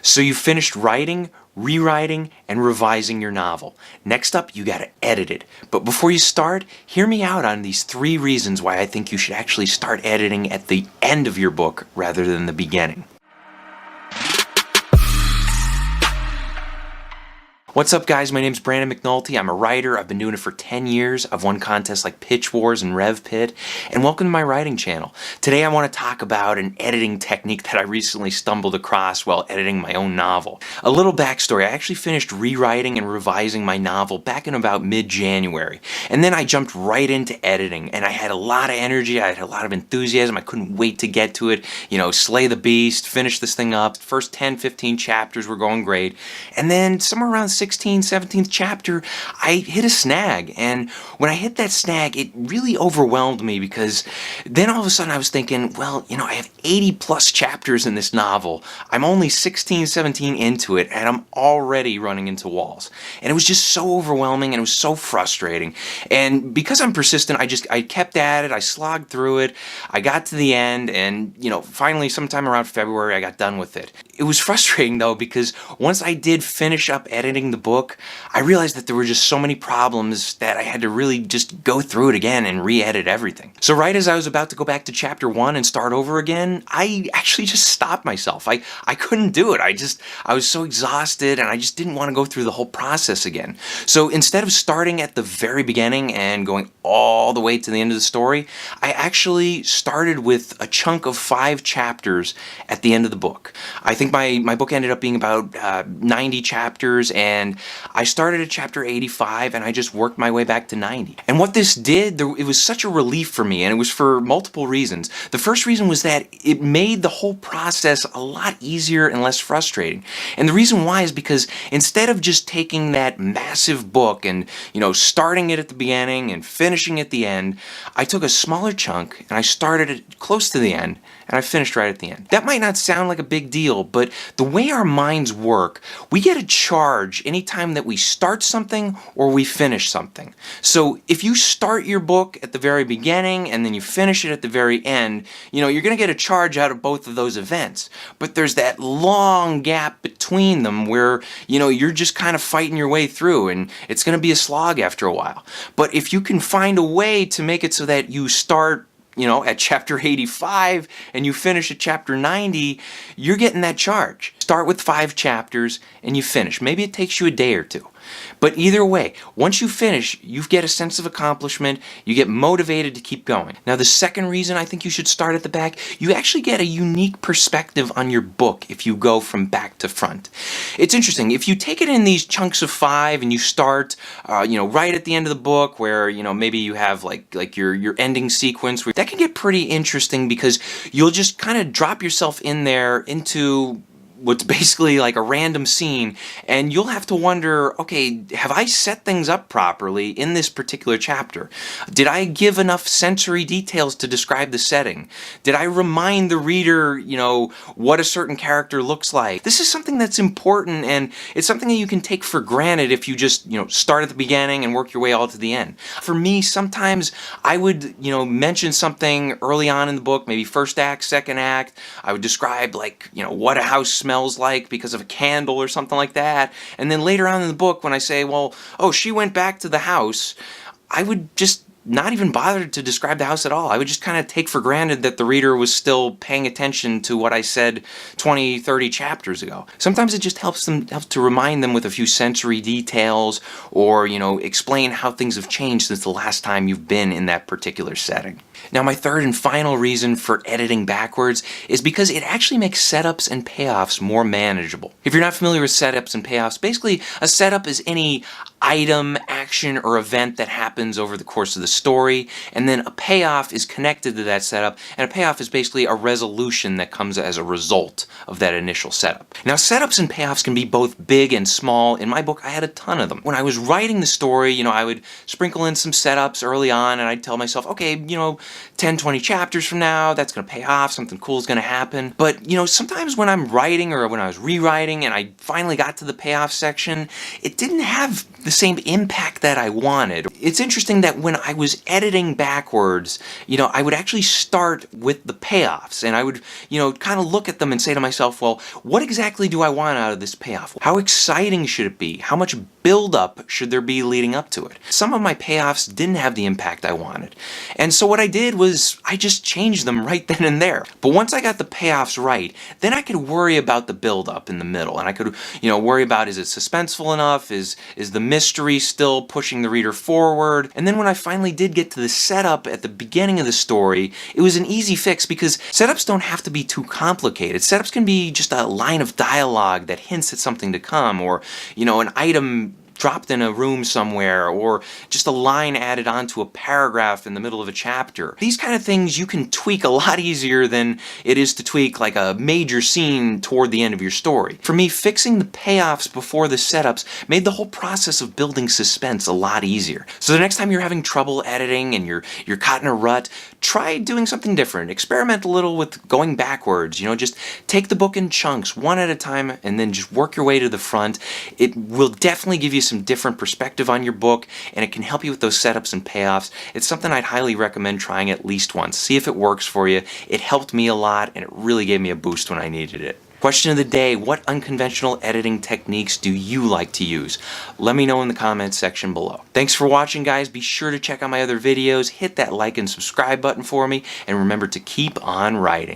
So you finished writing, rewriting, and revising your novel. Next up, you gotta edit it. But before you start, hear me out on these 3 reasons why I think you should actually start editing at the end of your book rather than the beginning. What's up, guys? My name's Brandon McNulty. I'm a writer. I've been doing it for 10 years. I've won contests like Pitch Wars and Rev Pit. And welcome to my writing channel. Today I want to talk about an editing technique that I recently stumbled across while editing my own novel. A little backstory. I actually finished rewriting and revising my novel back in about mid-January. And then I jumped right into editing. And I had a lot of energy. I had a lot of enthusiasm. I couldn't wait to get to it. Slay the beast, finish this thing up. First 10, 15 chapters were going great. And then somewhere around 16th, 17th chapter, I hit a snag. And when I hit that snag, it really overwhelmed me because then all of a sudden I was thinking, well, I have 80 plus chapters in this novel. I'm only 16, 17 into it, and I'm already running into walls. And it was just so overwhelming, and it was so frustrating. And because I'm persistent, I kept at it, I slogged through it, I got to the end, and, finally sometime around February, I got done with it. It was frustrating, though, because once I did finish up editing the book, I realized that there were just so many problems that I had to really just go through it again and re-edit everything. So right as I was about to go back to chapter 1 and start over again, I actually just stopped myself. I couldn't do it. I was so exhausted, and I just didn't want to go through the whole process again. So instead of starting at the very beginning and going all the way to the end of the story, I actually started with a chunk of 5 chapters at the end of the book. I think my book ended up being about 90 chapters, and I started at chapter 85 and I just worked my way back to 90. And what this did, it was such a relief for me, and it was for multiple reasons. The first reason was that it made the whole process a lot easier and less frustrating. And the reason why is because instead of just taking that massive book and, starting it at the beginning and finishing at the end, I took a smaller chunk and I started it close to the end and I finished right at the end. That might not sound like a big deal, but the way our minds work, we get a charge anytime that we start something or we finish something. So if you start your book at the very beginning and then you finish it at the very end, you're going to get a charge out of both of those events. But there's that long gap between them where, you're just kind of fighting your way through, and it's going to be a slog after a while. But if you can find a way to make it so that you start at chapter 85 and you finish at chapter 90, you're getting that charge. Start with 5 chapters and you finish. Maybe it takes you a day or 2. But either way, once you finish, you get a sense of accomplishment, you get motivated to keep going. Now, the second reason I think you should start at the back, you actually get a unique perspective on your book if you go from back to front. It's interesting, if you take it in these chunks of 5 and you start, right at the end of the book where, maybe you have like your ending sequence, that can get pretty interesting because you'll just kind of drop yourself in there into what's basically like a random scene, and you'll have to wonder, okay, have I set things up properly in this particular chapter? Did I give enough sensory details to describe the setting? Did I remind the reader, what a certain character looks like? This is something that's important, and it's something that you can take for granted if you just, start at the beginning and work your way all to the end. For me, sometimes I would, mention something early on in the book, maybe first act, second act. I would describe what a house smells like because of a candle or something like that. And then later on in the book, when I say, she went back to the house, I would just not even bother to describe the house at all. I would just kind of take for granted that the reader was still paying attention to what I said 20, 30 chapters ago. Sometimes it just helps to remind them with a few sensory details or, explain how things have changed since the last time you've been in that particular setting. Now, my third and final reason for editing backwards is because it actually makes setups and payoffs more manageable. If you're not familiar with setups and payoffs, basically a setup is any item, action, or event that happens over the course of the story, and then a payoff is connected to that setup, and a payoff is basically a resolution that comes as a result of that initial setup. Now, setups and payoffs can be both big and small. In my book, I had a ton of them. When I was writing the story, I would sprinkle in some setups early on, and I'd tell myself, okay, 10, 20 chapters from now, that's going to pay off, something cool is going to happen. But, sometimes when I'm writing or when I was rewriting and I finally got to the payoff section, it didn't have the same impact that I wanted. It's interesting that when I was editing backwards, I would actually start with the payoffs, and I would, kind of look at them and say to myself, well, what exactly do I want out of this payoff? How exciting should it be? How much build-up should there be leading up to it? Some of my payoffs didn't have the impact I wanted. And so what I did was I just changed them right then and there. But once I got the payoffs right, then I could worry about the build-up in the middle. And I could, worry about, is it suspenseful enough? Is the mystery still pushing the reader forward? And then when I finally did get to the setup at the beginning of the story, it was an easy fix because setups don't have to be too complicated. Setups can be just a line of dialogue that hints at something to come, or, an item dropped in a room somewhere, or just a line added onto a paragraph in the middle of a chapter. These kind of things you can tweak a lot easier than it is to tweak like a major scene toward the end of your story. For me, fixing the payoffs before the setups made the whole process of building suspense a lot easier. So the next time you're having trouble editing and you're caught in a rut, try doing something different. Experiment a little with going backwards. Just take the book in chunks, one at a time, and then just work your way to the front. It will definitely give you some different perspective on your book, and it can help you with those setups and payoffs. It's something I'd highly recommend trying at least once. See if it works for you. It helped me a lot, and it really gave me a boost when I needed it. Question of the day: what unconventional editing techniques do you like to use? Let me know in the comments section below. Thanks for watching, guys. Be sure to check out my other videos, hit that like and subscribe button for me, and remember to keep on writing.